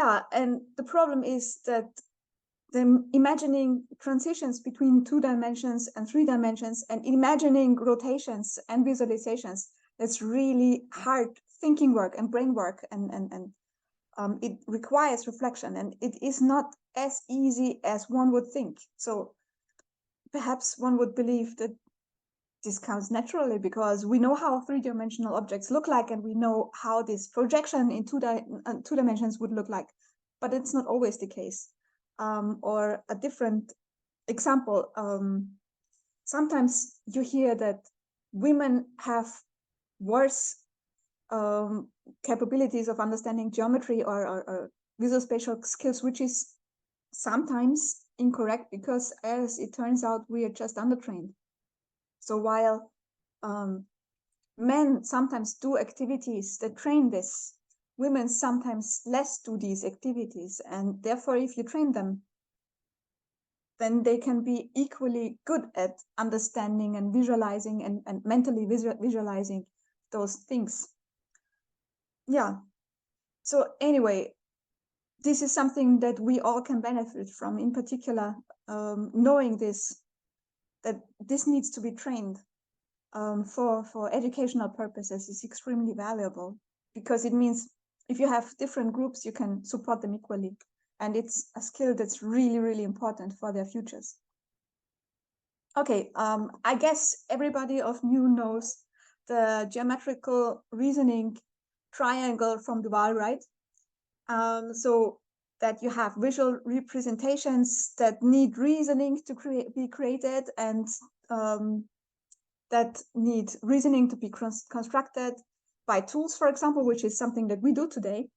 Yeah, and the problem is that the imagining transitions between 2 dimensions and 3 dimensions and imagining rotations and visualizations, that's really hard thinking work and brain work, and it requires reflection, and it is not as easy as one would think. So perhaps one would believe that this comes naturally because we know how 3-dimensional objects look like, and we know how this projection in 2 dimensions would look like, but it's not always the case. Or a different example, sometimes you hear that women have worse capabilities of understanding geometry or visual spatial skills, which is sometimes incorrect because, as it turns out, we are just undertrained. So while men sometimes do activities that train this, women sometimes less do these activities, and therefore if you train them, then they can be equally good at understanding and visualizing and mentally visualizing those things. Yeah. So anyway, this is something that we all can benefit from, in particular, knowing this, that this needs to be trained for educational purposes is extremely valuable, because it means if you have different groups, you can support them equally. And it's a skill that's really, really important for their futures. Okay, I guess everybody of you knows the geometrical reasoning triangle from Duval, right? So that you have visual representations that need reasoning to be created, and that need reasoning to be constructed by tools, for example, which is something that we do today.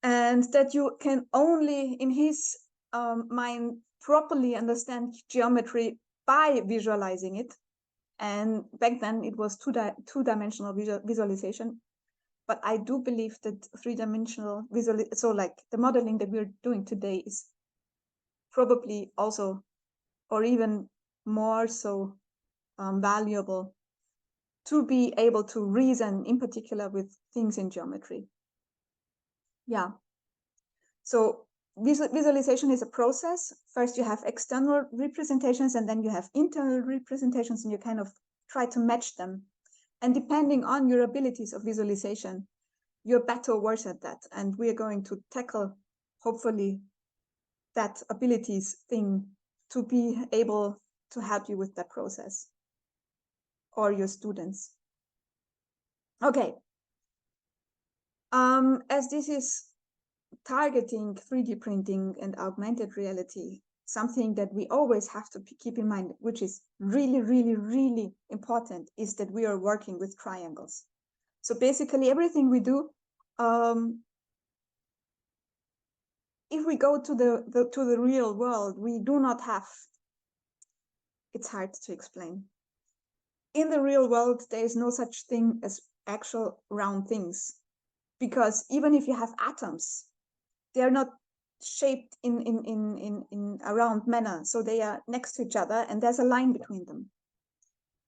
And that you can only, in his mind, properly understand geometry by visualizing it. And back then it was two-dimensional visualization. But I do believe that 3-dimensional so like the modeling that we're doing today is probably also, or even more so, valuable to be able to reason, in particular with things in geometry. Yeah. So visualization is a process. First you have external representations, and then you have internal representations, and you kind of try to match them. And depending on your abilities of visualization, you're better or worse at that. And we are going to tackle, hopefully, that abilities thing to be able to help you with that process, or your students. Okay. As this is targeting 3D printing and augmented reality, something that we always have to keep in mind, which is really, really, really important, is that we are working with triangles. So basically everything we do, if we go to the real world, we do not have, it's hard to explain. In the real world, there is no such thing as actual round things, because even if you have atoms, they are not shaped in a round manner. So they are next to each other, and there's a line between them.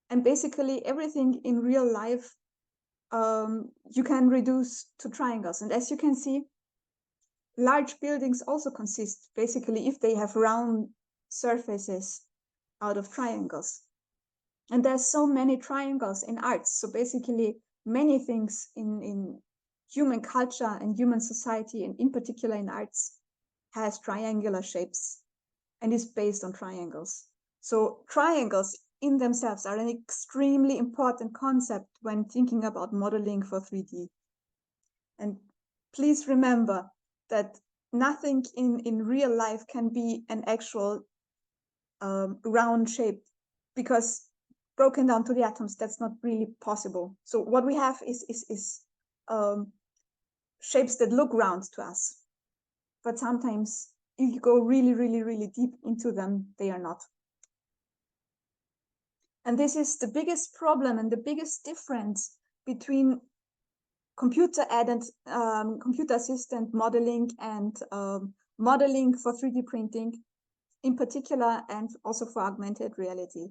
And basically everything in real life, you can reduce to triangles. And as you can see, large buildings also consist, basically, if they have round surfaces, out of triangles. And there's so many triangles in arts. So basically many things in human culture and human society, and in particular in arts, has triangular shapes and is based on triangles. So triangles in themselves are an extremely important concept when thinking about modeling for 3D. And please remember that nothing in real life can be an actual round shape, because broken down to the atoms, that's not really possible. So what we have is shapes that look round to us, but sometimes if you go really, really, really deep into them, they are not. And this is the biggest problem and the biggest difference between computer-aided computer assistant modeling and modeling for 3D printing in particular, and also for augmented reality.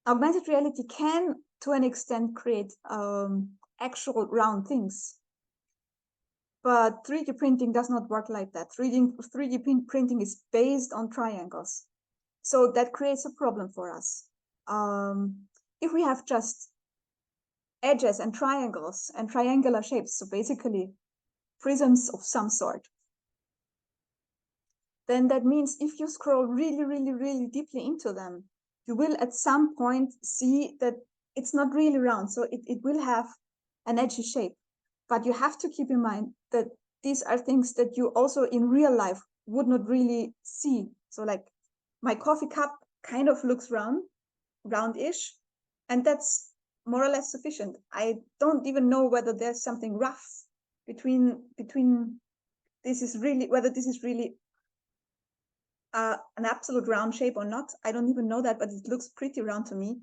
Augmented reality can, to an extent, create actual round things. But 3D printing does not work like that. 3D printing is based on triangles. So that creates a problem for us. If we have just edges and triangles and triangular shapes, so basically prisms of some sort, then that means if you scroll really, really, really deeply into them, you will at some point see that it's not really round. So it will have an edgy shape. But you have to keep in mind that these are things that you also in real life would not really see. So like my coffee cup kind of looks roundish, and that's more or less sufficient. I don't even know whether there's something rough between this is really whether this is really an absolute round shape or not. I don't even know that, but it looks pretty round to me.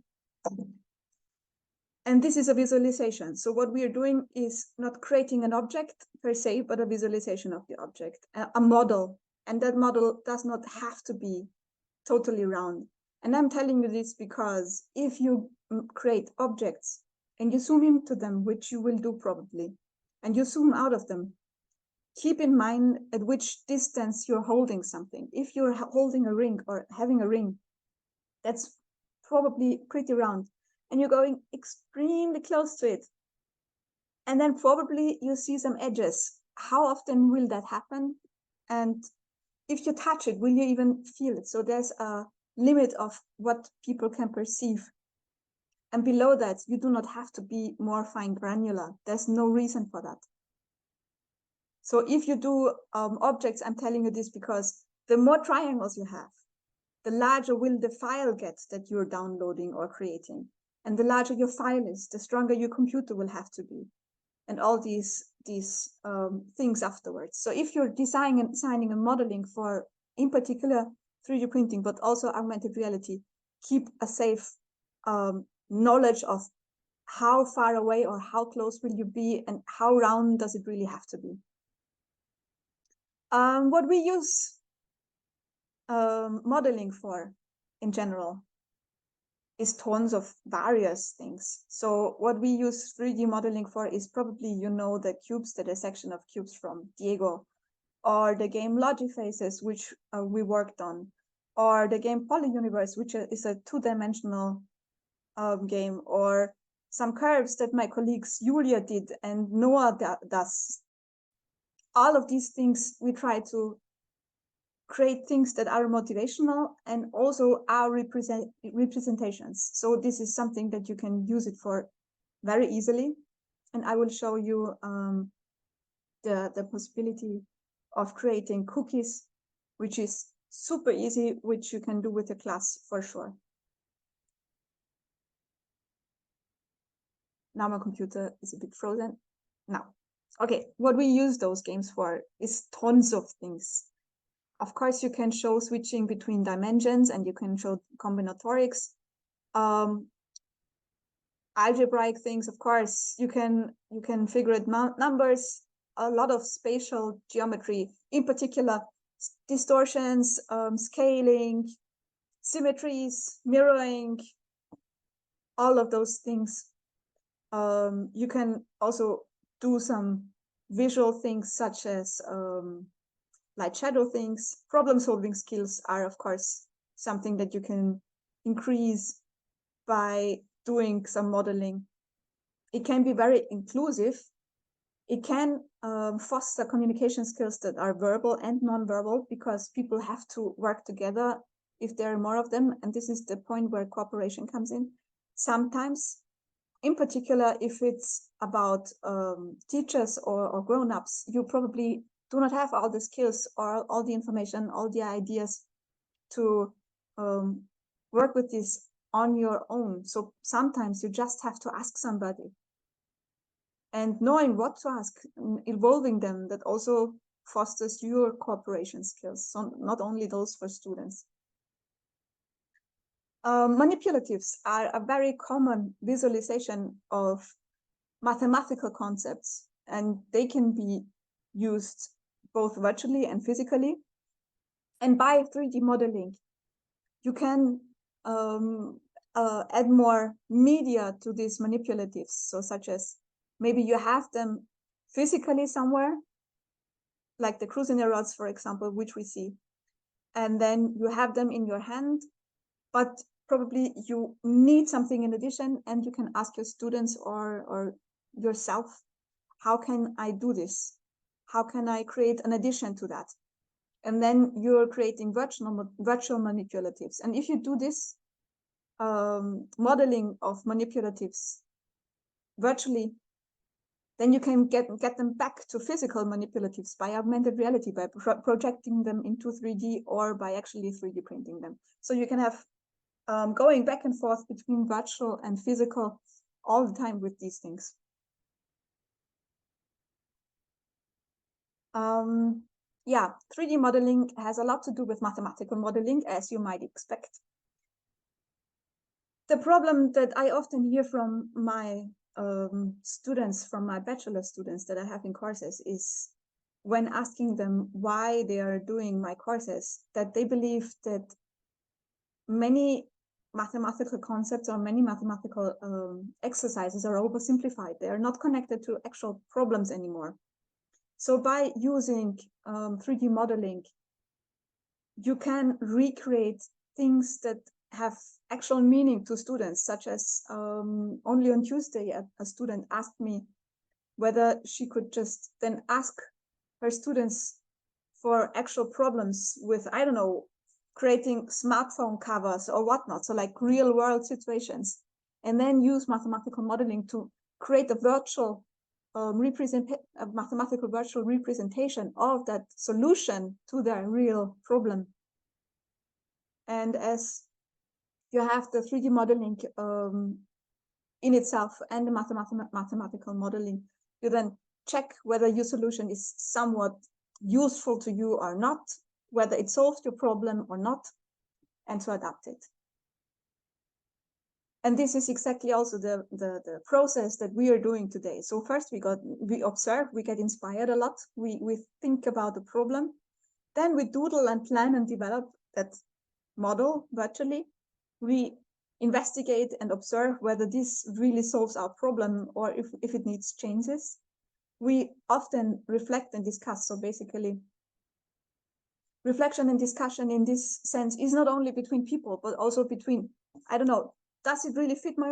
And this is a visualization. So what we are doing is not creating an object per se, but a visualization of the object, a model. And that model does not have to be totally round. And I'm telling you this because if you create objects and you zoom into them, which you will do probably, and you zoom out of them, keep in mind at which distance you're holding something. If you're holding a ring or having a ring, that's probably pretty round, and you're going extremely close to it, and then probably you see some edges. How often will that happen? And if you touch it, will you even feel it? So there's a limit of what people can perceive. And below that, you do not have to be more fine granular. There's no reason for that. So if you do objects, I'm telling you this because the more triangles you have, the larger will the file get that you're downloading or creating. And the larger your file is, the stronger your computer will have to be. And all these things afterwards. So if you're designing and modeling for, in particular, 3D printing, but also augmented reality, keep a safe knowledge of how far away or how close will you be and how round does it really have to be. What we use modeling for in general is tons of various things. So what we use 3D modeling for is probably, you know, the cubes, the dissection of cubes from Diego, or the game Logifaces, which we worked on, or the game Polyuniverse, which is a two-dimensional game, or some curves that my colleagues Julia did and Noah does. All of these things, we try to create things that are motivational and also are representations. So this is something that you can use it for very easily. And I will show you the possibility of creating cookies, which is super easy, which you can do with a class for sure. Now my computer is a bit frozen. Now, okay, what we use those games for is tons of things. Of course, you can show switching between dimensions and you can show combinatorics. Algebraic things, of course, you can figure out numbers, a lot of spatial geometry, in particular, distortions, scaling, symmetries, mirroring, all of those things. You can also do some visual things such as light shadow things. Problem solving skills are, of course, something that you can increase by doing some modeling. It can be very inclusive. It can foster communication skills that are verbal and non-verbal, because people have to work together if there are more of them. And this is the point where cooperation comes in. Sometimes, in particular, if it's about teachers or grown-ups, you probably do not have all the skills or all the information, all the ideas to work with this on your own. So sometimes you just have to ask somebody. And knowing what to ask, involving them, that also fosters your cooperation skills. So not only those for students. Manipulatives are a very common visualization of mathematical concepts, and they can be used both virtually and physically. And by 3D modeling, you can add more media to these manipulatives. So such as maybe you have them physically somewhere, like the cruciner rods, for example, which we see. And then you have them in your hand, but probably you need something in addition, and you can ask your students or yourself, how can I do this? How can I create an addition to that? And then you're creating virtual manipulatives. And if you do this modeling of manipulatives virtually, then you can get them back to physical manipulatives by augmented reality, by projecting them into 3D, or by actually 3D printing them. So you can have going back and forth between virtual and physical all the time with these things. Yeah, 3D modeling has a lot to do with mathematical modeling, as you might expect. The problem that I often hear from my students, from my bachelor students that I have in courses, is when asking them why they are doing my courses, that they believe that many mathematical concepts or many mathematical exercises are oversimplified. They are not connected to actual problems anymore. So by using 3D modeling, you can recreate things that have actual meaning to students, such as only on Tuesday, a student asked me whether she could just then ask her students for actual problems with, I don't know, creating smartphone covers or whatnot, so like real world situations, and then use mathematical modeling to create a virtual a mathematical virtual representation of that solution to their real problem. And as you have the 3D modeling in itself and the mathematical modeling, you then check whether your solution is somewhat useful to you or not, whether it solves your problem or not, and to adapt it. And this is exactly also the process that we are doing today. So first we observe, we get inspired a lot, we think about the problem, then we doodle and plan and develop that model virtually. We investigate and observe whether this really solves our problem or if it needs changes. We often reflect and discuss. So basically, reflection and discussion in this sense is not only between people, but also between, I don't know, does it really fit my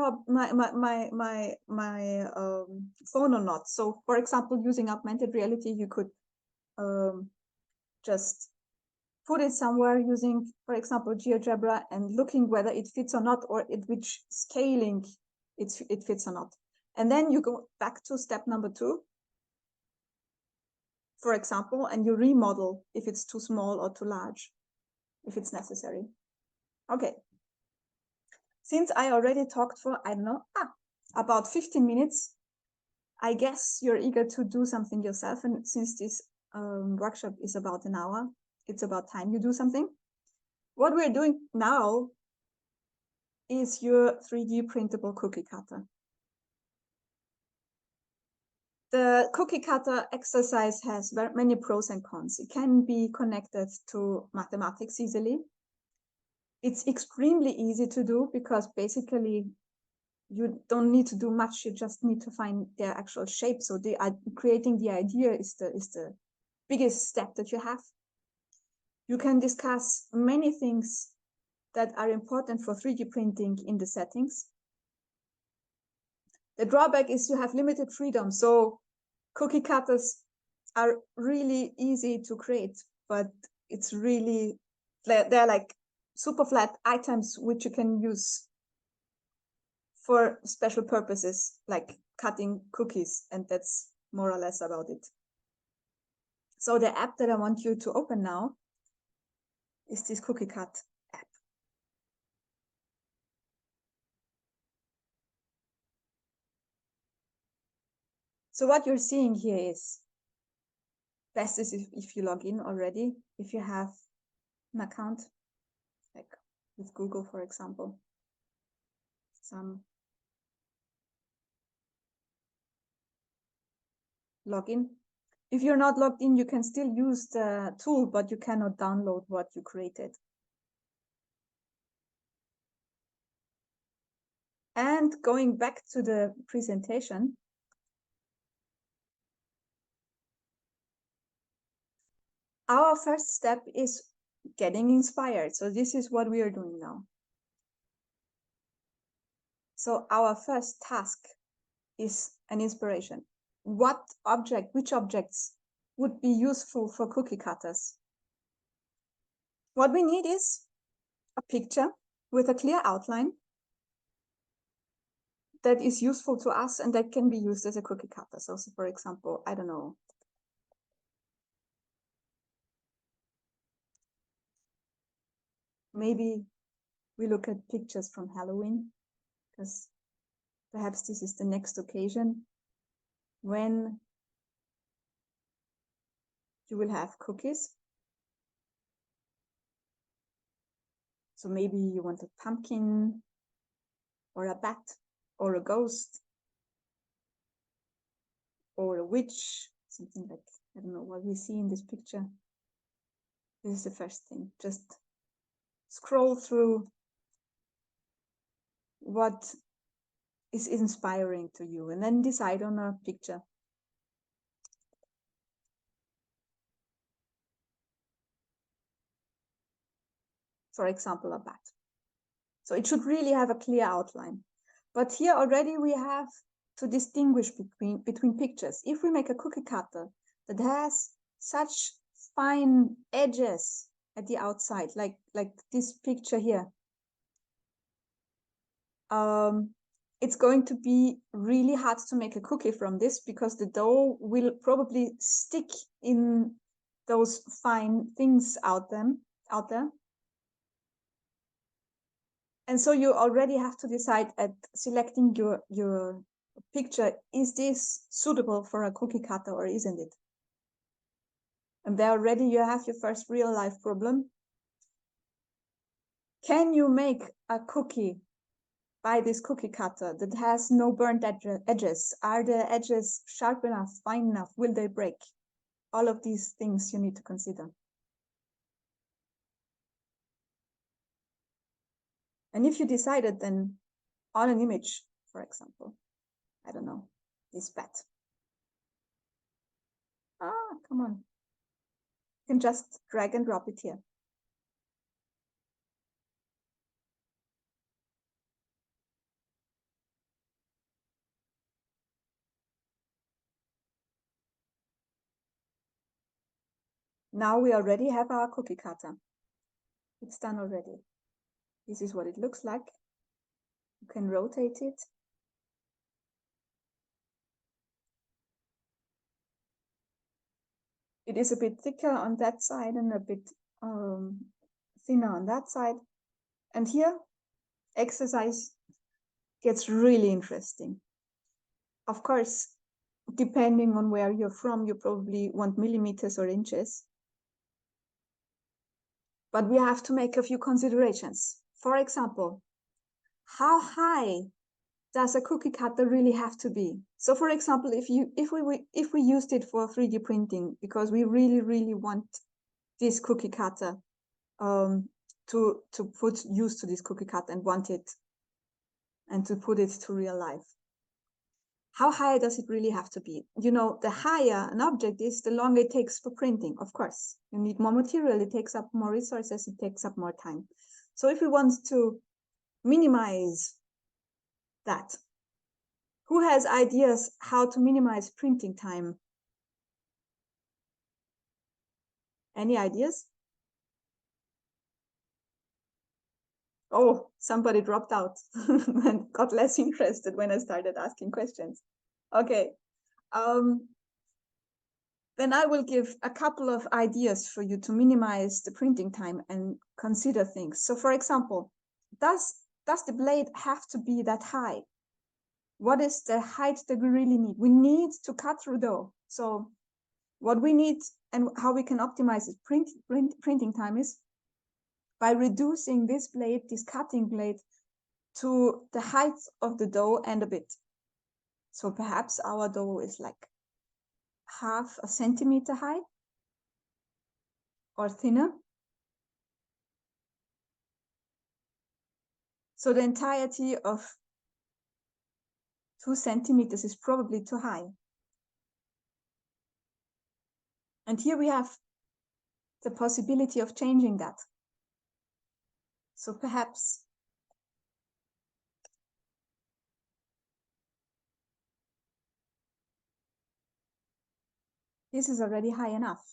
phone or not? So for example, using augmented reality, you could just put it somewhere using, for example, GeoGebra, and looking whether it fits or not, or at which scaling it fits or not. And then you go back to step number 2, for example, and you remodel if it's too small or too large, if it's necessary. Okay. Since I already talked for, I don't know, about 15 minutes, I guess you're eager to do something yourself. And since this workshop is about an hour, it's about time you do something. What we're doing now is your 3D printable cookie cutter. The cookie cutter exercise has very many pros and cons. It can be connected to mathematics easily. It's extremely easy to do because basically you don't need to do much. You just need to find their actual shape. So creating the idea is the biggest step that you have. You can discuss many things that are important for 3D printing in the settings. The drawback is you have limited freedom. So cookie cutters are really easy to create, but it's really, they're like super flat items which you can use for special purposes, like cutting cookies, and that's more or less about it. So the app that I want you to open now is this cookie cut app. So what you're seeing here is, best is if you log in already, if you have an account, like with Google, for example. Some login. If you're not logged in, you can still use the tool, but you cannot download what you created. And going back to the presentation, our first step is getting inspired. So this is what we are doing now. So our first task is an inspiration. Which objects would be useful for cookie cutters? What we need is a picture with a clear outline that is useful to us and that can be used as a cookie cutter. So for example, I don't know, maybe we look at pictures from Halloween, because perhaps this is the next occasion when you will have cookies. So maybe you want a pumpkin or a bat or a ghost or a witch, something like, I don't know what we see in this picture. This is the first thing. Just scroll through what is inspiring to you and then decide on a picture. For example, a bat. So it should really have a clear outline. But here already we have to distinguish between pictures. If we make a cookie cutter that has such fine edges at the outside, like this picture here, it's going to be really hard to make a cookie from this, because the dough will probably stick in those fine things out there. And so you already have to decide at selecting your picture, is this suitable for a cookie cutter or isn't it? And there already you have your first real life problem. Can you make a cookie by this cookie cutter that has no burnt edges? Are the edges sharp enough, fine enough? Will they break? All of these things you need to consider. And if you decided then on an image, for example, I don't know, this bat. Come on. You can just drag and drop it here. Now we already have our cookie cutter. It's done already. This is what it looks like. You can rotate it. It is a bit thicker on that side and a bit thinner on that side. And here, exercise gets really interesting. Of course, depending on where you're from, you probably want millimeters or inches. But we have to make a few considerations. For example, how high does a cookie cutter really have to be? So for example, if we used it for 3D printing, because we really want this cookie cutter to put use to this cookie cutter and want it and to put it to real life, how high does it really have to be? You know, the higher an object is, the longer it takes for printing. Of course, you need more material, it takes up more resources, it takes up more time. So if we want to minimize that, who has ideas how to minimize printing time? Any ideas? Oh, somebody dropped out and got less interested when I started asking questions. Okay. Then I will give a couple of ideas for you to minimize the printing time and consider things. So for example, does the blade have to be that high? What is the height that we really need? We need to cut through dough. So what we need and how we can optimize this printing time is by reducing this blade, this cutting blade, to the height of the dough and a bit. So perhaps our dough is like half a centimeter high or thinner. So the entirety of 2 centimeters is probably too high. And here we have the possibility of changing that. So perhaps this is already high enough.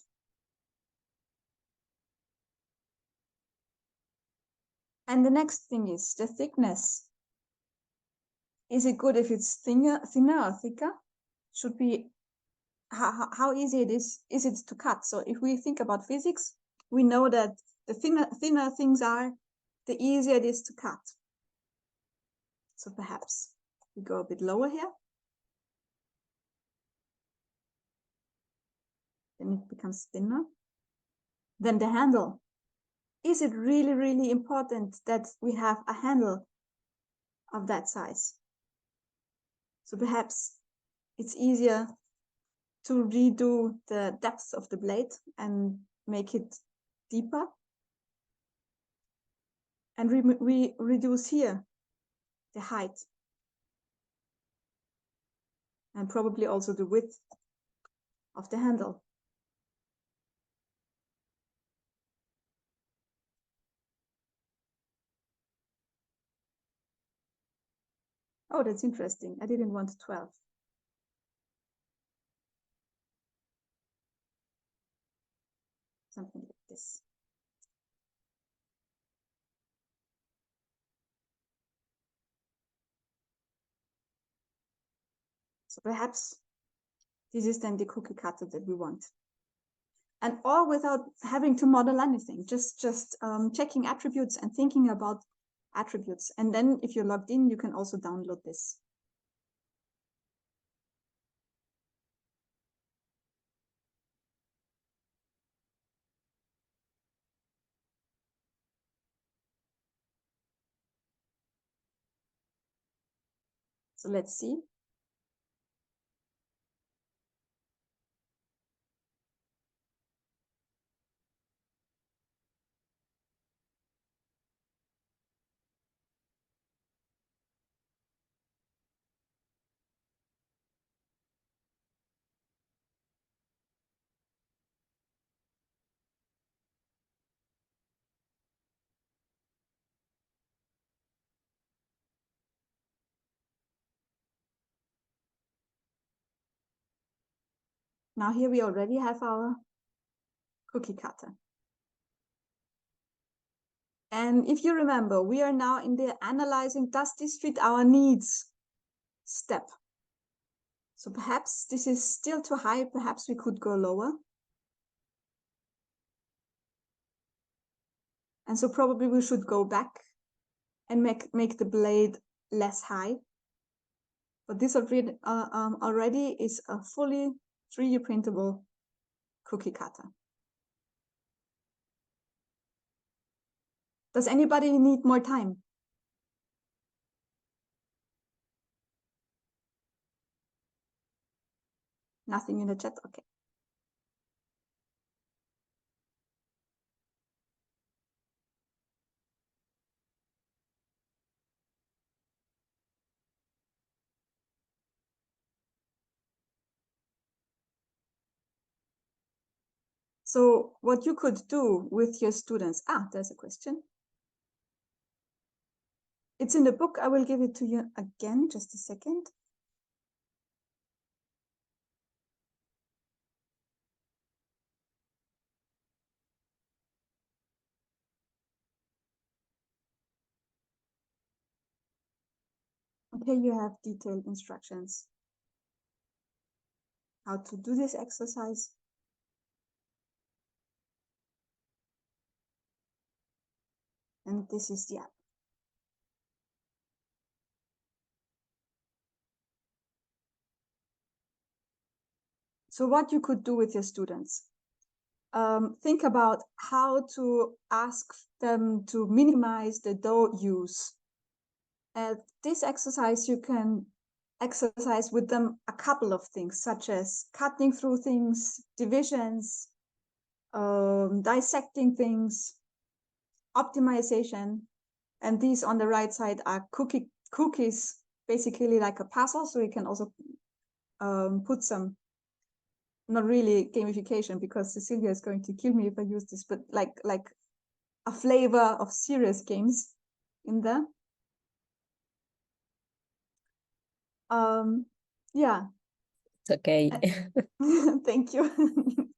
And the next thing is the thickness. Is it good if it's thinner or thicker? Should be how easy it is it to cut? So if we think about physics, we know that the thinner things are, the easier it is to cut. So perhaps we go a bit lower here. Then it becomes thinner. Then the handle. Is it really, really important that we have a handle of that size? So perhaps it's easier to redo the depth of the blade and make it deeper. And we reduce here the height and probably also the width of the handle. Oh, that's interesting. I didn't want 12. Something like this. So perhaps this is then the cookie cutter that we want. And all without having to model anything, just checking attributes and thinking about attributes. And then if you're logged in, you can also download this. So let's see. Now here we already have our cookie cutter. And if you remember, we are now in the analyzing, does this fit our needs step? So perhaps this is still too high, perhaps we could go lower. And so probably we should go back and make the blade less high. But this already is a fully 3D printable cookie cutter. Does anybody need more time? Nothing in the chat? Okay. So what you could do with your students, there's a question. It's in the book. I will give it to you again, just a second. Okay, you have detailed instructions how to do this exercise. And this is the app. So what you could do with your students, think about how to ask them to minimize the dough use. At this exercise, you can exercise with them a couple of things, such as cutting through things, divisions, dissecting things, optimization. And these on the right side are cookies, basically like a puzzle. So you can also put some not really gamification, because Cecilia is going to kill me if I use this, but like a flavor of serious games in there. Yeah. It's okay. Thank you.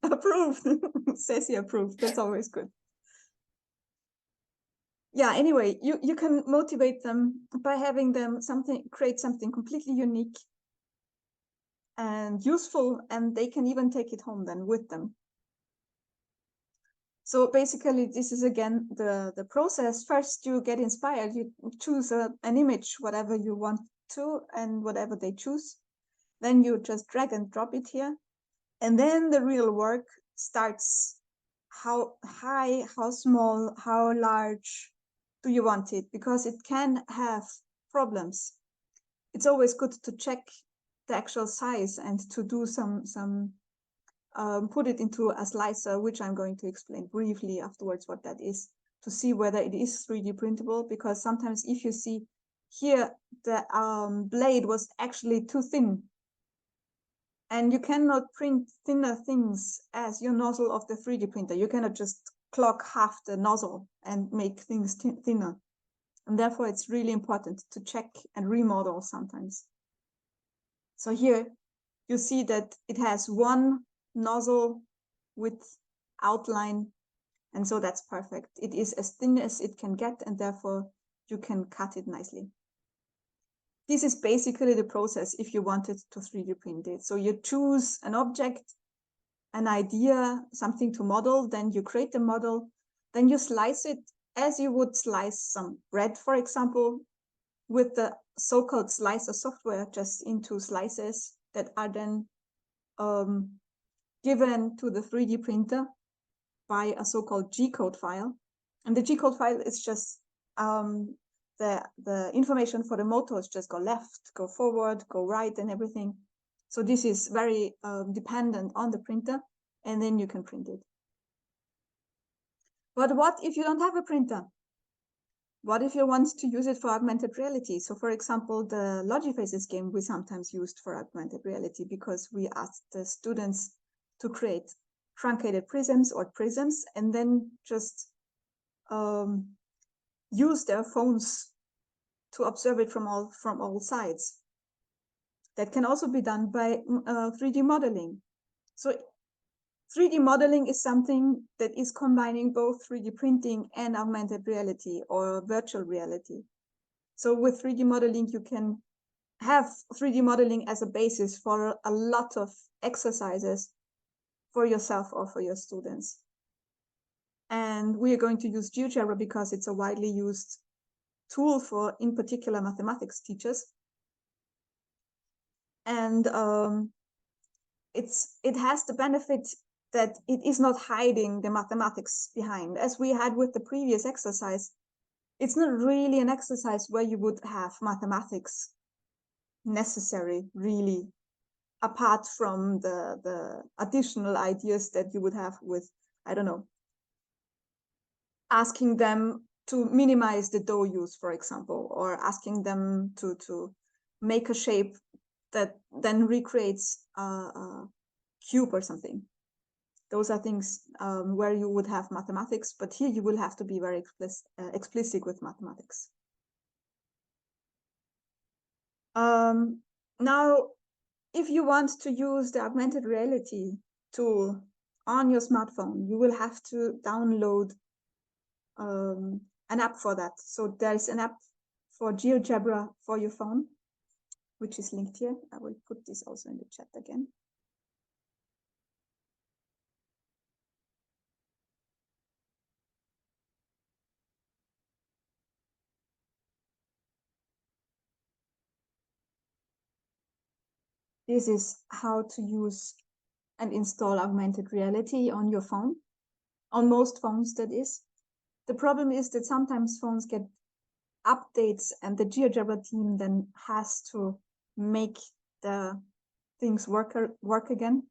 Approved. Ceci approved. That's always good. Yeah, anyway, you can motivate them by having them create something completely unique and useful, and they can even take it home then with them. So basically, this is again the process. First, you get inspired, you choose an image, whatever you want to, and whatever they choose. Then you just drag and drop it here. And then the real work starts. How high, how small, how large do you want it? Because it can have problems. It's always good to check the actual size and to do some put it into a slicer, which I'm going to explain briefly afterwards what that is, to see whether it is 3D printable. Because sometimes if you see here, the blade was actually too thin, and you cannot print thinner things as your nozzle of the 3D printer. You cannot just clog half the nozzle and make things thinner. And therefore, it's really important to check and remodel sometimes. So here you see that it has one nozzle with outline, and so that's perfect. It is as thin as it can get, and therefore you can cut it nicely. This is basically the process if you wanted to 3D print it. So you choose an object, an idea, something to model, then you create the model, then you slice it as you would slice some bread, for example, with the so-called slicer software, just into slices that are then given to the 3D printer by a so-called G-code file. And the G-code file is just the information for the motors, just go left, go forward, go right, and everything. So this is very dependent on the printer, and then you can print it. But what if you don't have a printer? What if you want to use it for augmented reality? So for example, the Logifaces game we sometimes used for augmented reality, because we asked the students to create truncated prisms or prisms, and then just use their phones to observe it from all sides. That can also be done by 3D modeling. So 3D modeling is something that is combining both 3D printing and augmented reality or virtual reality. So with 3D modeling, you can have 3D modeling as a basis for a lot of exercises for yourself or for your students. And we are going to use GeoGebra because it's a widely used tool for, in particular, mathematics teachers. And it has the benefit that it is not hiding the mathematics behind. As we had with the previous exercise, it's not really an exercise where you would have mathematics necessary, really, apart from the additional ideas that you would have with, I don't know, asking them to minimize the dough use, for example, or asking them to make a shape that then recreates a cube or something. Those are things where you would have mathematics, but here you will have to be very explicit with mathematics. Now, if you want to use the augmented reality tool on your smartphone, you will have to download an app for that. So there's an app for GeoGebra for your phone, which is linked here. I will put this also in the chat again. This is how to use and install augmented reality on your phone, on most phones, that is. The problem is that sometimes phones get updates and the GeoGebra team then has to make the things work again.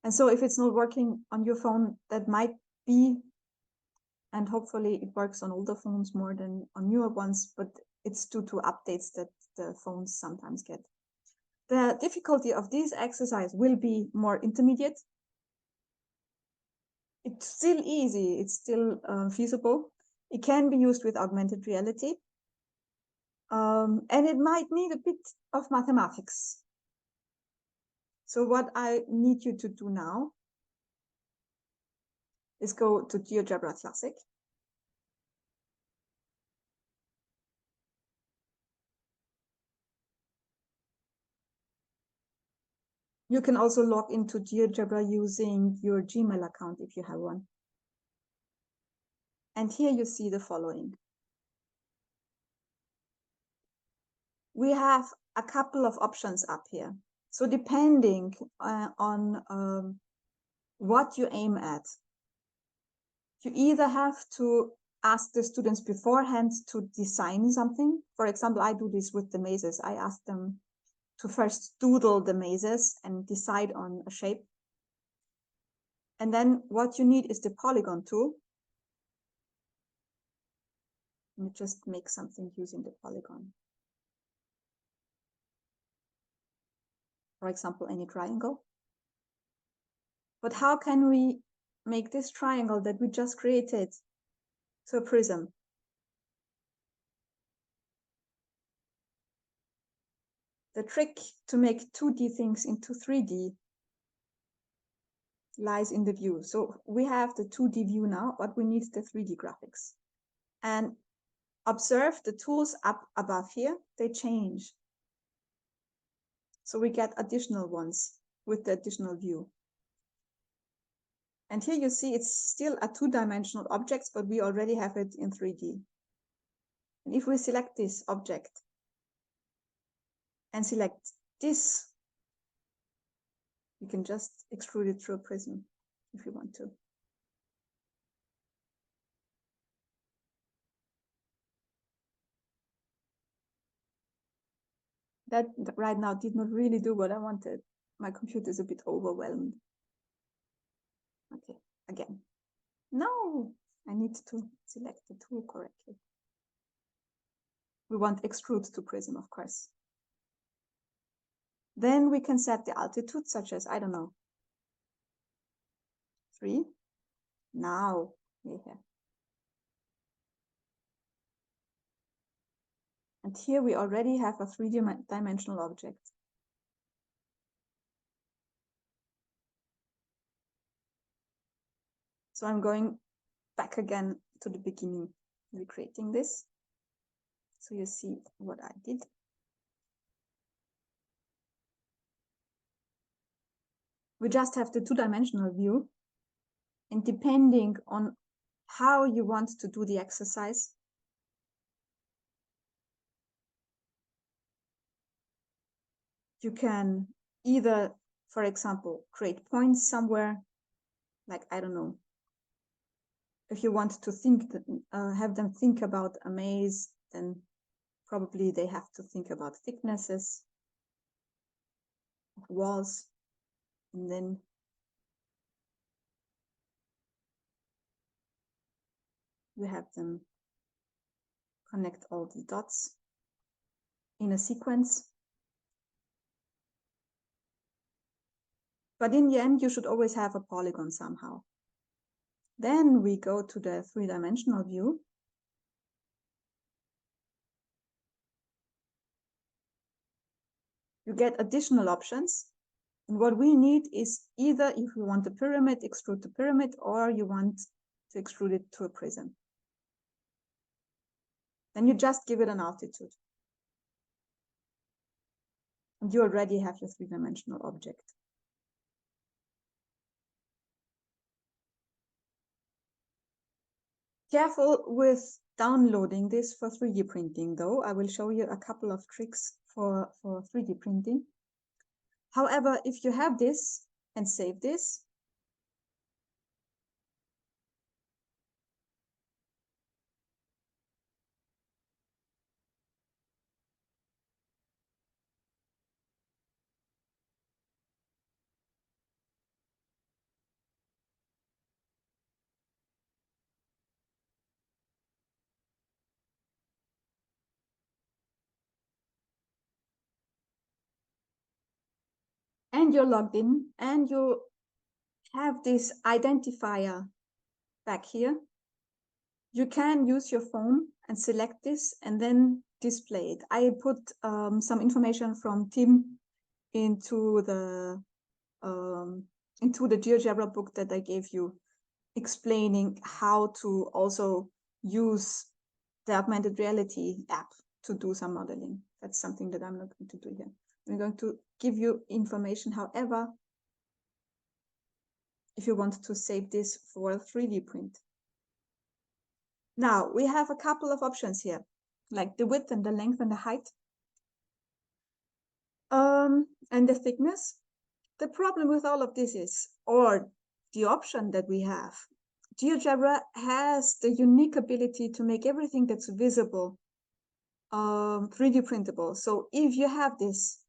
And so if it's not working on your phone, that might be, and hopefully it works on older phones more than on newer ones, but it's due to updates that the phones sometimes get. The difficulty of this exercise will be more intermediate. It's still easy, it's still feasible. It can be used with augmented reality. And it might need a bit of mathematics. So what I need you to do now is go to GeoGebra Classic. You can also log into GeoGebra using your Gmail account if you have one. And here you see the following. We have a couple of options up here. So depending on what you aim at, you either have to ask the students beforehand to design something. For example, I do this with the mazes. I ask them to first doodle the mazes and decide on a shape. And then what you need is the polygon tool. You just make something using the polygon. For example, any triangle. But how can we make this triangle that we just created to a prism? The trick to make 2D things into 3D lies in the view. So we have the 2D view now, but we need the 3D graphics. And observe the tools up above here, they change. So we get additional ones with the additional view. And here you see it's still a two-dimensional object, but we already have it in 3D. And if we select this object and select this, you can just extrude it through a prism if you want to. That right now did not really do what I wanted. My computer is a bit overwhelmed. Okay, again. No, I need to select the tool correctly. We want extrude to prism, of course. Then we can set the altitude, such as, I don't know, 3. Now, here. And here we already have a 3D-dimensional object. So I'm going back again to the beginning, recreating this. So you see what I did. We just have the two-dimensional view. And depending on how you want to do the exercise, you can either, for example, create points somewhere, like, I don't know, if you want to think, have them think about a maze, then probably they have to think about thicknesses of walls, and then you have them connect all the dots in a sequence. But in the end, you should always have a polygon somehow. Then we go to the three-dimensional view. You get additional options. And what we need is either, if you want a pyramid, extrude the pyramid, or you want to extrude it to a prism. Then you just give it an altitude. And you already have your three-dimensional object. Careful with downloading this for 3D printing, though. I will show you a couple of tricks for 3D printing. However, if you have this and save this, and you're logged in and you have this identifier back here, you can use your phone and select this and then display it. I put some information from Tim into the GeoGebra book that I gave you, explaining how to also use the augmented reality app to do some modeling. That's something that I'm not going to do here. I'm going to give you information. However, if you want to save this for a 3D print. Now we have a couple of options here, like the width and the length and the height, and the thickness. The problem with all of this is, or the option that we have, GeoGebra has the unique ability to make everything that's visible 3D printable. So if you have this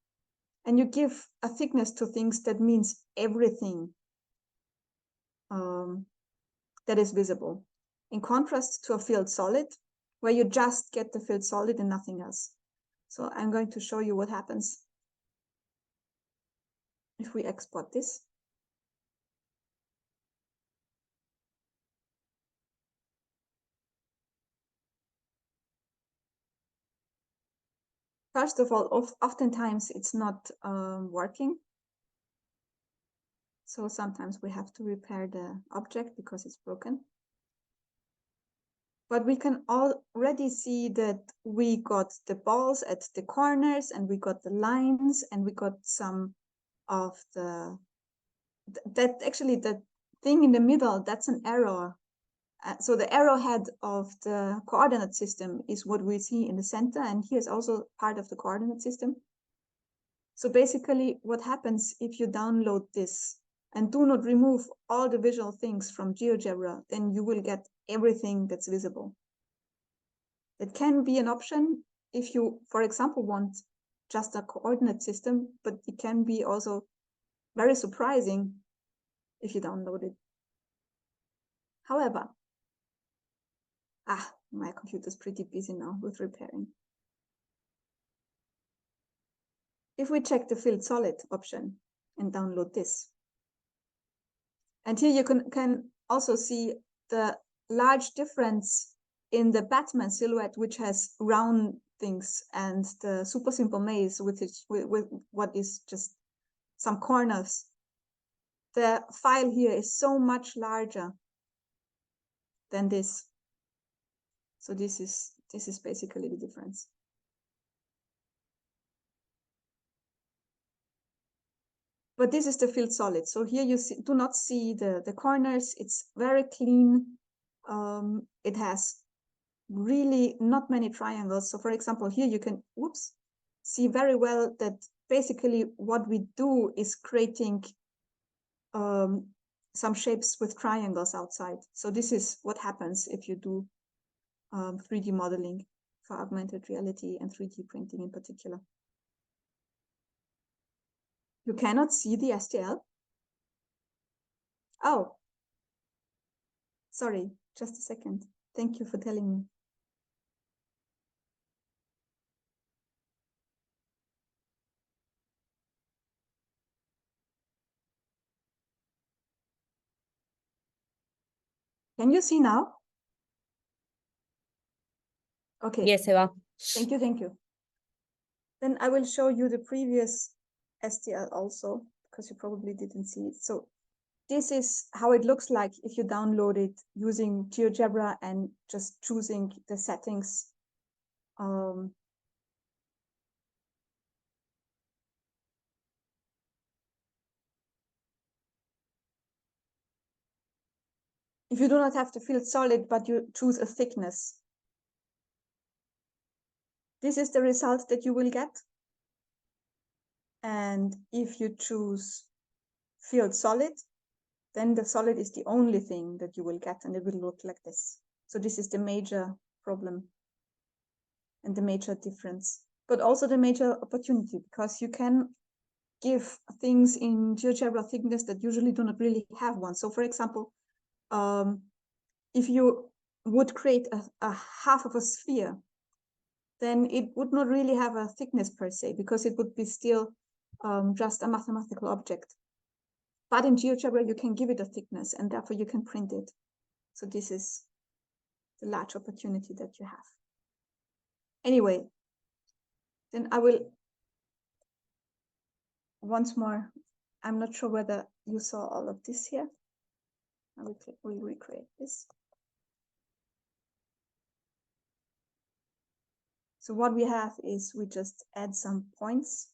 and you give a thickness to things, that means everything that is visible, in contrast to a field solid, where you just get the field solid and nothing else. So I'm going to show you what happens if we export this. First of all, oftentimes it's not working. So sometimes we have to repair the object because it's broken. But we can already see that we got the balls at the corners and we got the lines and we got some of the, that actually the thing in the middle, that's an arrow. So the arrowhead of the coordinate system is what we see in the center, and here's also part of the coordinate system. So basically what happens if you download this and do not remove all the visual things from GeoGebra, then you will get everything that's visible. It can be an option if you, for example, want just a coordinate system, but it can be also very surprising if you download it. However, my computer's pretty busy now with repairing. If we check the field solid option and download this, and here you can also see the large difference in the Batman silhouette, which has round things, and the super simple maze with what is just some corners. The file here is so much larger than this. So this is basically the difference. But this is the field solid. So here you do not see the corners. It's very clean. It has really not many triangles. So for example, here you can, see very well that basically what we do is creating some shapes with triangles outside. So this is what happens if you do 3D modeling for augmented reality and 3D printing in particular. You cannot see the STL? Oh, sorry, just a second. Thank you for telling me. Can you see now? Okay. Yes, Eva. Thank you, thank you. Then I will show you the previous STL also, because you probably didn't see it. So this is how it looks like if you download it using GeoGebra and just choosing the settings. If you do not have the field solid, but you choose a thickness, this is the result that you will get. And if you choose field solid, then the solid is the only thing that you will get, and it will look like this. So this is the major problem and the major difference, but also the major opportunity, because you can give things in GeoGebra thickness that usually do not really have one. So for example, if you would create a half of a sphere, then it would not really have a thickness per se, because it would be still just a mathematical object. But in GeoGebra, you can give it a thickness, and therefore you can print it. So this is the large opportunity that you have. Anyway, then I will once more, I'm not sure whether you saw all of this here. I will recreate this. So what we have is we just add some points.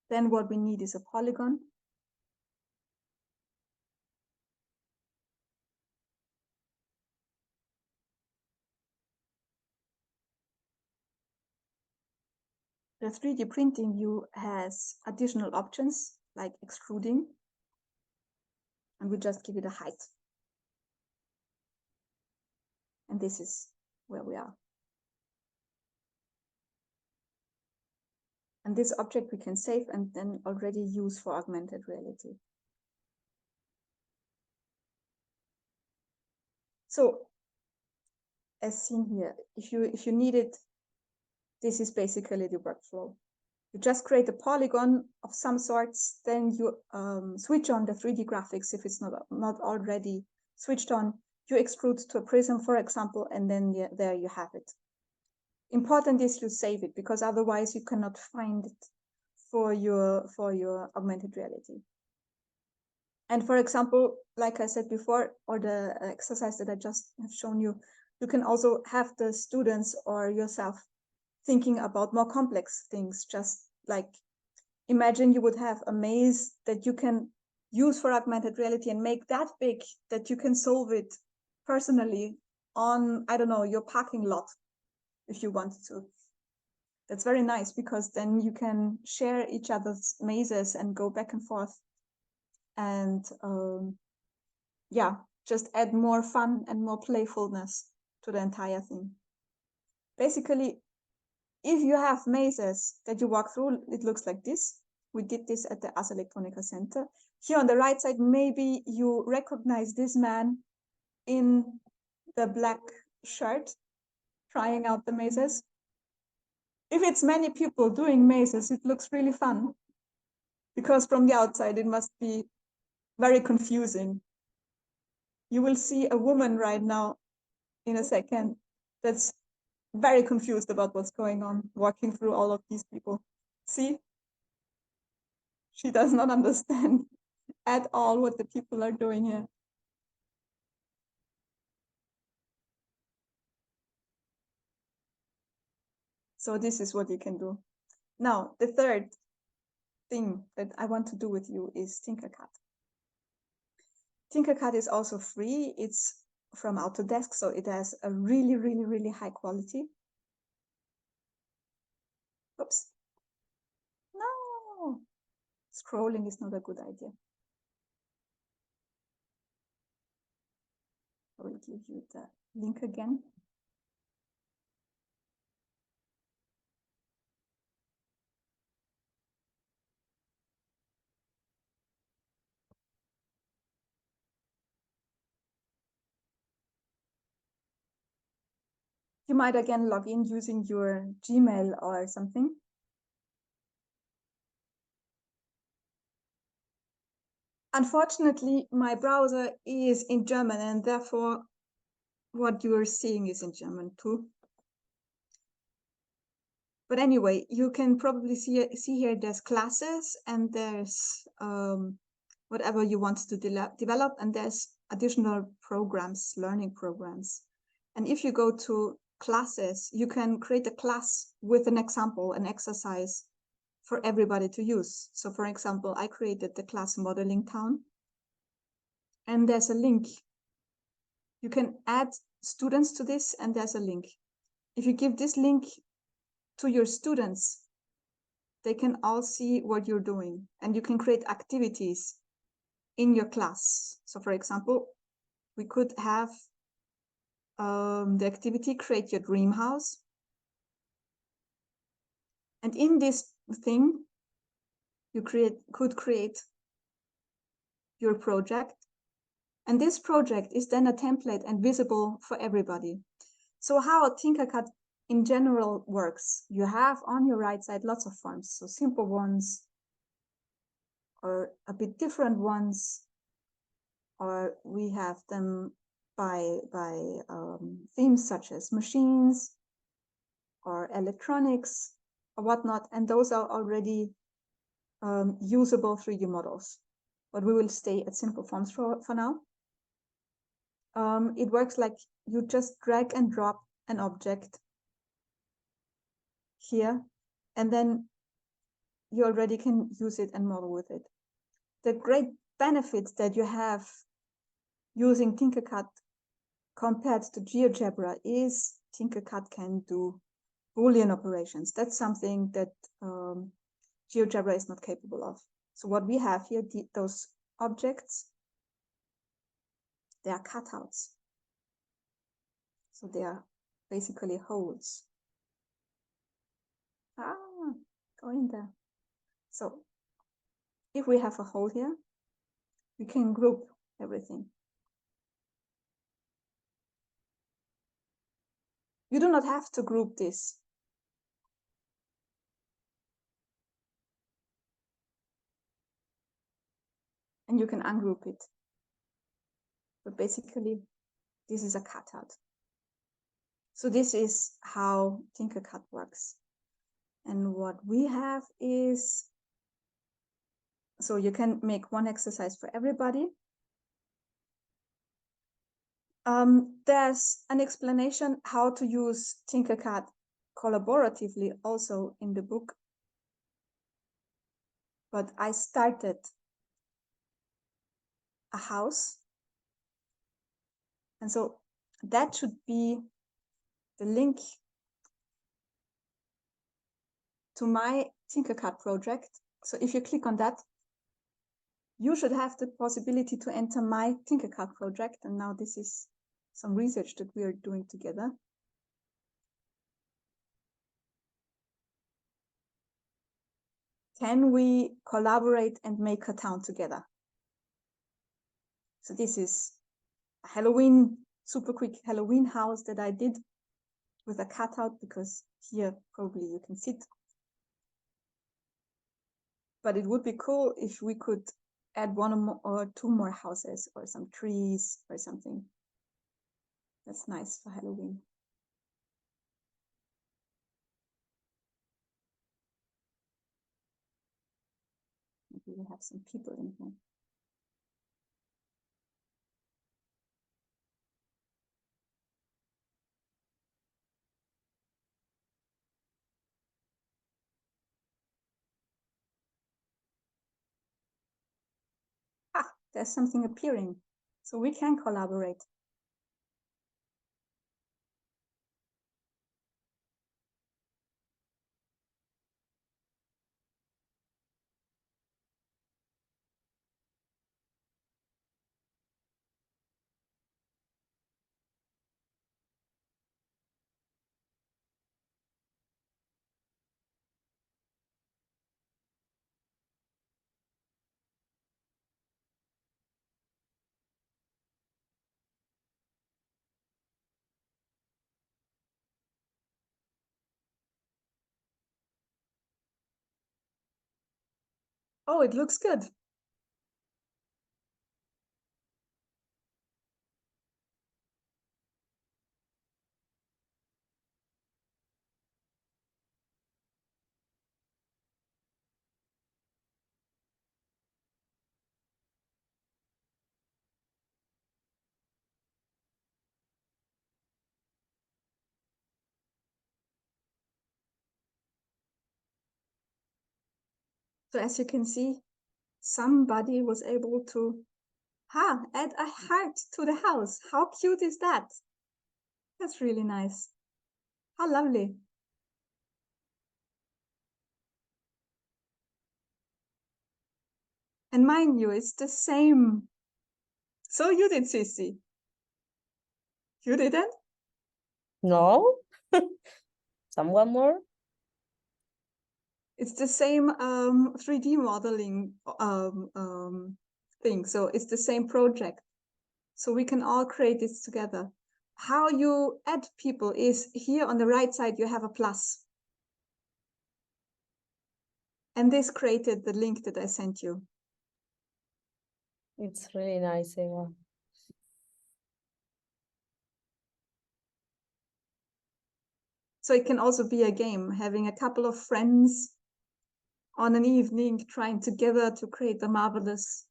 Then what we need is a polygon. The 3D printing view has additional options like extruding, and we just give it a height. And this is where we are. And this object we can save and then already use for augmented reality. So as seen here, if you need it, this is basically the workflow. You just create a polygon of some sorts, then you switch on the 3D graphics if it's not already switched on. You extrude to a prism, for example, and then there you have it. Important is you save it, because otherwise you cannot find it for your augmented reality. And for example, like I said before, or the exercise that I just have shown you, you can also have the students or yourself thinking about more complex things. Just like imagine you would have a maze that you can use for augmented reality and make that big that you can solve it personally on, I don't know, your parking lot if you wanted to. That's very nice, because then you can share each other's mazes and go back and forth and yeah, just add more fun and more playfulness to the entire thing. Basically, if you have mazes that you walk through, it looks like this. We did this at the Ars Electronica Center. Here on the right side, maybe you recognize this man in the black shirt trying out the mazes. If it's many people doing mazes, it looks really fun, because from the outside, it must be very confusing. You will see a woman right now in a second that's very confused about what's going on, walking through all of these people. See? She does not understand at all what the people are doing here. So this is what you can do. Now, the third thing that I want to do with you is Tinkercad. Tinkercad is also free. It's from Autodesk, so it has a really, really, really high quality. Oops. No, scrolling is not a good idea. I will give you the link again. You might again log in using your Gmail or something. Unfortunately, my browser is in German, and therefore what you are seeing is in German too. But anyway, you can probably see here there's classes and there's whatever you want to develop, and there's additional programs, learning programs. And if you go to classes, you can create a class with an example, an exercise for everybody to use. So for example, I created the class Modeling Town, and there's a link. You can add students to this, and there's a link. If you give this link to your students, they can all see what you're doing, and you can create activities in your class. So for example, we could have the activity create your dream house. And in this thing, you could create your project. And this project is then a template and visible for everybody. So how Tinkercad in general works, you have on your right side lots of forms, so simple ones or a bit different ones, or we have them by themes such as machines or electronics or whatnot, and those are already usable 3D models. But we will stay at simple forms for now. It works like you just drag and drop an object here, and then you already can use it and model with it. The great benefits that you have using Tinkercad compared to GeoGebra is Tinkercad can do Boolean operations. That's something that GeoGebra is not capable of. So what we have here, those objects, they are cutouts. So they are basically holes. Go in there. So if we have a hole here, we can group everything. You do not have to group this. And you can ungroup it. But basically, this is a cutout. So this is how Tinkercad works. And what we have is, so you can make one exercise for everybody. There's an explanation how to use Tinkercad collaboratively also in the book. But I started a house. And so that should be the link to my Tinkercad project. So if you click on that, you should have the possibility to enter my Tinkercad project. And now this is some research that we are doing together. Can we collaborate and make a town together? So this is a Halloween, super quick Halloween house that I did with a cutout, because here probably you can sit. But it would be cool if we could add one or two more houses or some trees or something. That's nice for Halloween. Maybe we have some people in here. There's something appearing, so we can collaborate. Oh, it looks good. So as you can see, somebody was able to add a heart to the house. How cute is that? That's really nice. How lovely. And mind you, it's the same. So you did, Sissy. You didn't? No? Someone more? It's the same 3D modeling thing. So it's the same project. So we can all create this together. How you add people is here on the right side, you have a plus. And this created the link that I sent you. It's really nice, Eva. So it can also be a game, having a couple of friends on an evening trying together to create a marvelous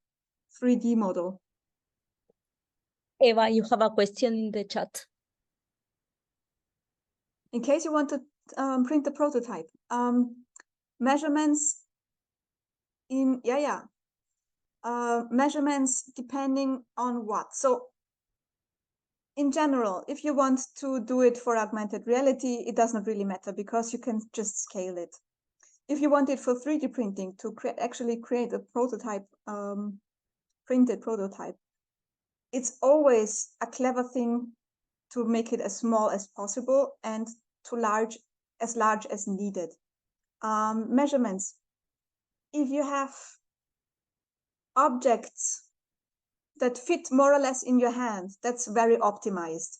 3D model. Eva, you have a question in the chat. In case you want to print a prototype, measurements in, measurements depending on what. So in general, if you want to do it for augmented reality, it does not really matter because you can just scale it. If you want it for 3D printing to actually create a prototype, printed prototype, it's always a clever thing to make it as small as possible and to large as needed. Measurements. If you have objects that fit more or less in your hand, that's very optimized.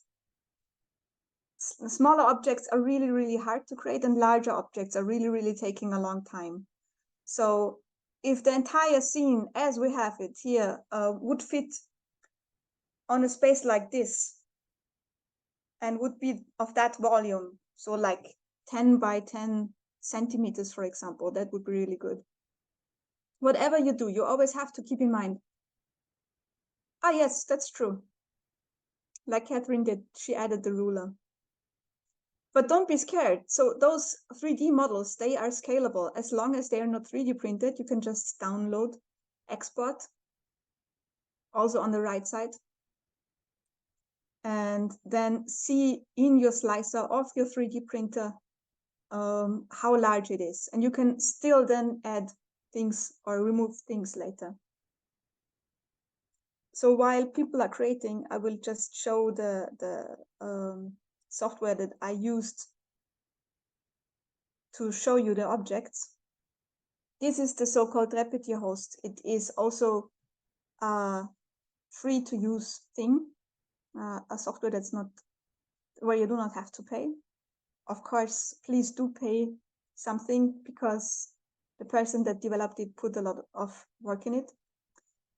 Smaller objects are really, really hard to create, and larger objects are really, really taking a long time. So if the entire scene, as we have it here, would fit on a space like this, and would be of that volume, so like 10 by 10 centimeters, for example, that would be really good. Whatever you do, you always have to keep in mind, yes, that's true. Like Catherine did, she added the ruler. But don't be scared. So those 3D models, they are scalable. As long as they are not 3D printed, you can just download, export, also on the right side, and then see in your slicer of your 3D printer how large it is. And you can still then add things or remove things later. So while people are creating, I will just show the software that I used to show you the objects. This is the so-called Repetier host. It is also a free to use thing, a software that's not, where you do not have to pay. Of course, please do pay something because the person that developed it put a lot of work in it.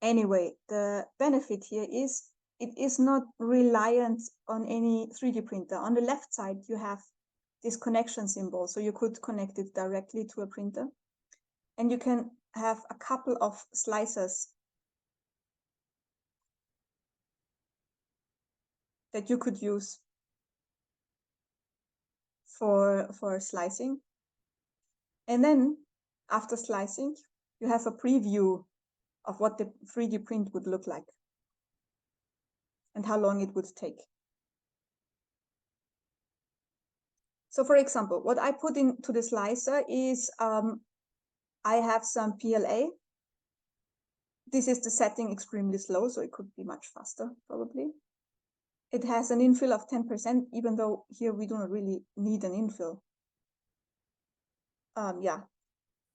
Anyway, the benefit here is it is not reliant on any 3D printer. On the left side, you have this connection symbol, so you could connect it directly to a printer. And you can have a couple of slicers that you could use for slicing. And then after slicing, you have a preview of what the 3D print would look like and how long it would take. So for example, what I put into the slicer is I have some PLA. This is the setting extremely slow, so it could be much faster probably. It has an infill of 10%, even though here we do not really need an infill.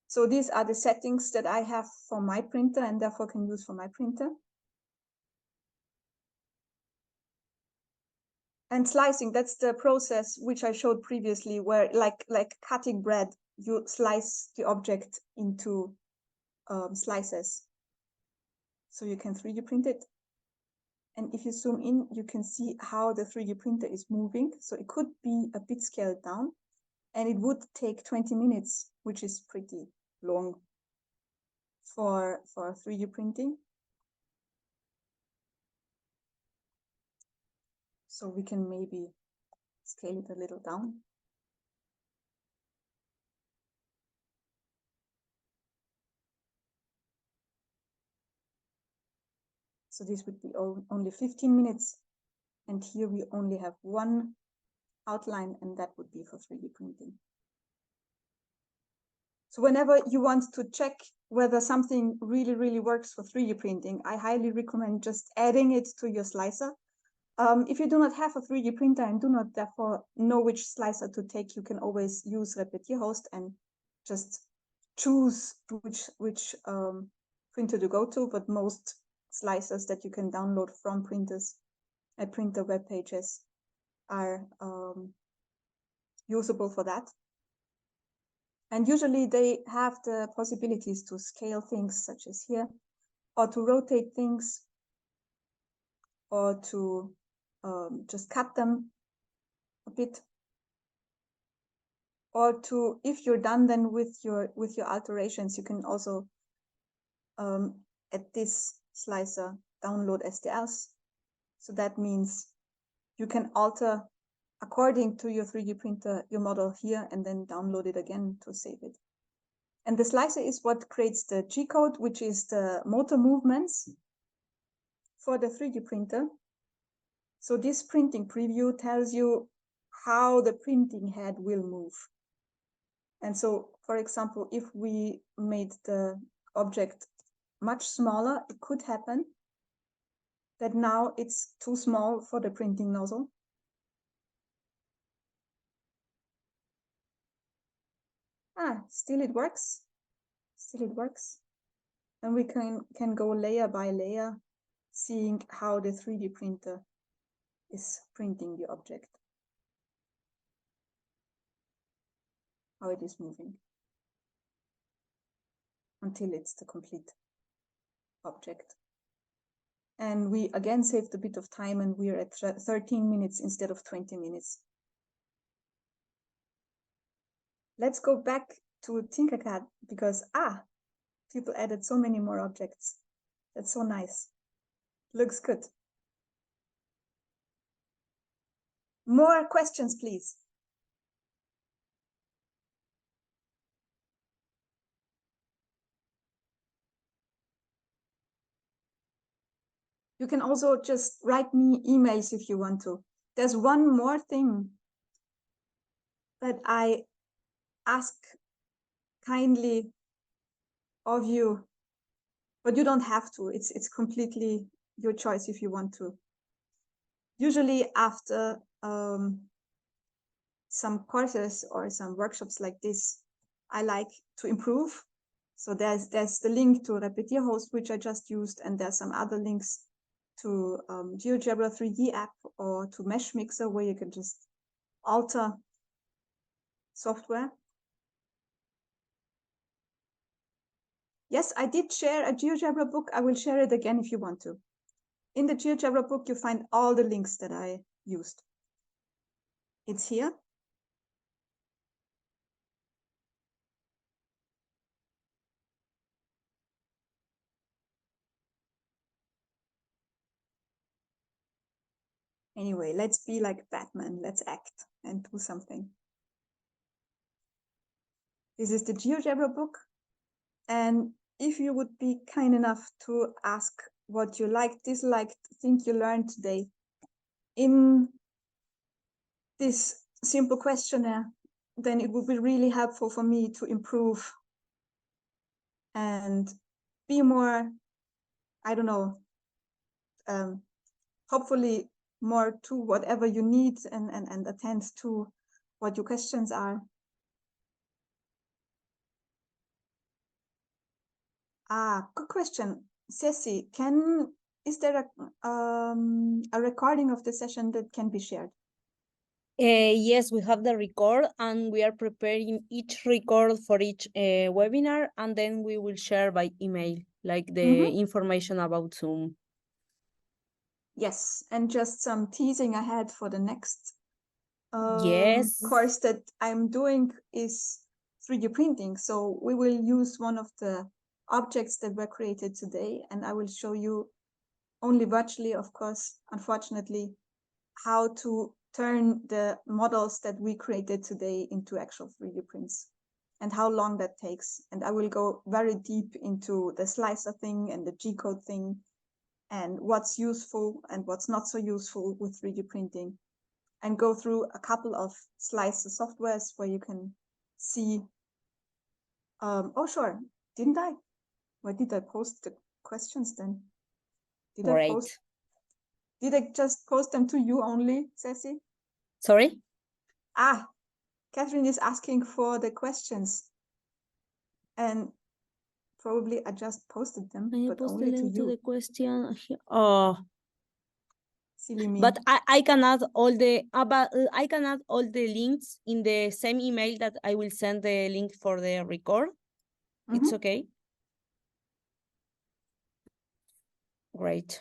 So these are the settings that I have for my printer and therefore can use for my printer. And slicing, that's the process which I showed previously, where like cutting bread, you slice the object into slices. So you can 3D print it. And if you zoom in, you can see how the 3D printer is moving. So it could be a bit scaled down, and it would take 20 minutes, which is pretty long for 3D printing. So we can maybe scale it a little down. So this would be only 15 minutes. And here we only have one outline, and that would be for 3D printing. So whenever you want to check whether something really, really works for 3D printing, I highly recommend just adding it to your slicer. If you do not have a 3D printer and do not therefore know which slicer to take, you can always use Repetier host and just choose which printer to go to, but most slicers that you can download from printers and printer web pages are usable for that. And usually they have the possibilities to scale things such as here, or to rotate things, or to just cut them a bit, or to, if you're done then with your alterations, you can also at this slicer download STLs. So that means you can alter according to your 3D printer your model here and then download it again to save it. And the slicer is what creates the G-code, which is the motor movements for the 3D printer. So this printing preview tells you how the printing head will move. And so, for example, if we made the object much smaller, it could happen that now it's too small for the printing nozzle. Still it works. Still it works. And we can go layer by layer, seeing how the 3D printer is printing the object, how it is moving, until it's the complete object. And we again saved a bit of time, and we're at 13 minutes instead of 20 minutes. Let's go back to Tinkercad, because people added so many more objects. That's so nice. Looks good. More questions, please. You can also just write me emails if you want to. There's one more thing that I ask kindly of you, but you don't have to. It's completely your choice if you want to. Usually after some courses or some workshops like this, I like to improve. So there's the link to Repetierhost, which I just used, and there's some other links to GeoGebra 3D app or to Mesh Mixer, where you can just alter software. Yes, I did share a GeoGebra book. I will share it again if you want to. In the GeoGebra book, you find all the links that I used. It's here. Anyway, let's be like Batman. Let's act and do something. This is the GeoGebra book. And if you would be kind enough to ask what you liked, disliked, think you learned today in this simple questionnaire, then it would be really helpful for me to improve and be more, I don't know, hopefully more to whatever you need and attend to what your questions are. Good question. Ceci, is there a recording of the session that can be shared? Yes, we have the record, and we are preparing each record for each webinar, and then we will share by email, like the information about Zoom. Yes, and just some teasing ahead for the next yes. course that I'm doing is 3D printing. So we will use one of the objects that were created today, and I will show you only virtually, of course, unfortunately, how to turn the models that we created today into actual 3D prints and how long that takes. And I will go very deep into the slicer thing and the G-code thing and what's useful and what's not so useful with 3D printing, and go through a couple of slicer softwares where you can see. Oh, sure. Didn't I? Why did I post the questions then? Did I just post them to you only, Ceci? Sorry? Catherine is asking for the questions. And Probably I just posted them, I but post the only to link to you. the question. Oh, Silly me. but I can add all the I can add all the links in the same email that I will send the link for the record. It's okay. Great.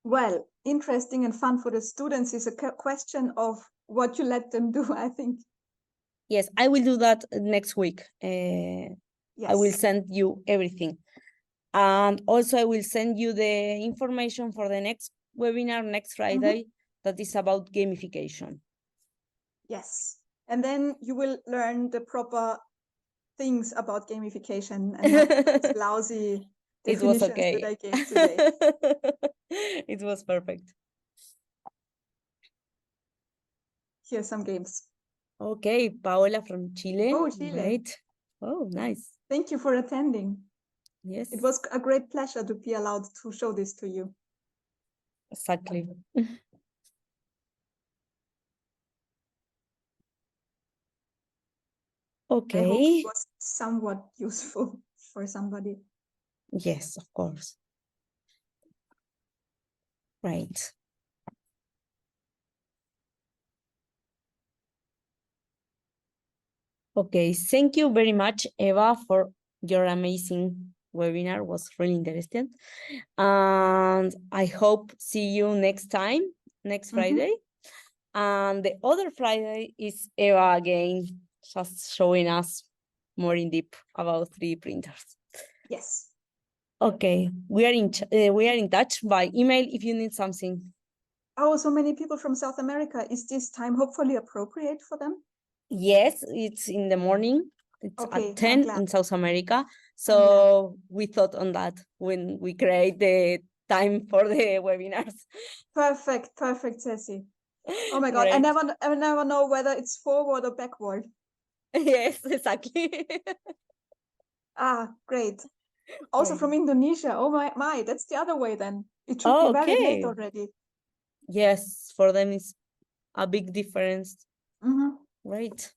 Well, interesting and fun for the students is a question of what you let them do, I think. Yes, I will do that next week. Yes. I will send you everything. And also I will send you the information for the next webinar next Friday that is about gamification. Yes. And then you will learn the proper things about gamification and not those lousy definitions okay. that I gave today. It was perfect. Here's some games. Okay, Paola from Chile. Oh, Chile. Great. Oh, nice. Thank you for attending. Yes. It was a great pleasure to be allowed to show this to you. Exactly. Okay. I hope it was somewhat useful for somebody. Yes, of course. Right. Okay, thank you very much, Eva, for your amazing webinar. It was really interesting. And I hope see you next time, next Friday. And the other Friday is Eva again, just showing us more in deep about 3D printers. Yes. Okay, we are in touch by email if you need something. Oh, so many people from South America. Is this time hopefully appropriate for them? Yes, it's in the morning. It's at 10 in South America. So we thought on that when we create the time for the webinars. Perfect, perfect, Ceci. Oh my God, I never know whether it's forward or backward. Yes, exactly. Great. Also Great. from Indonesia. Oh my, that's the other way then. It should be very late already. Yes, for them it's a big difference. Right.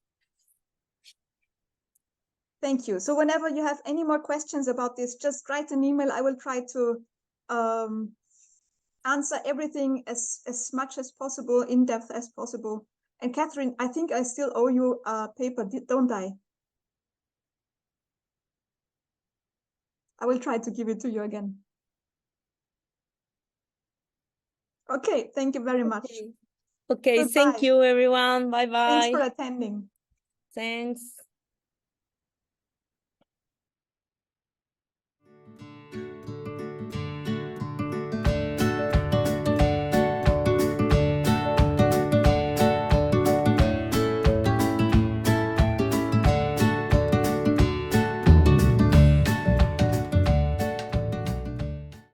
Thank you. So whenever you have any more questions about this, just write an email. I will try to answer everything as much as possible, in depth as possible. And Catherine, I think I still owe you a paper, don't I? I will try to give it to you again. Okay, thank you very much. Okay, Goodbye. thank you everyone. Bye-bye. Thanks for attending. Thanks.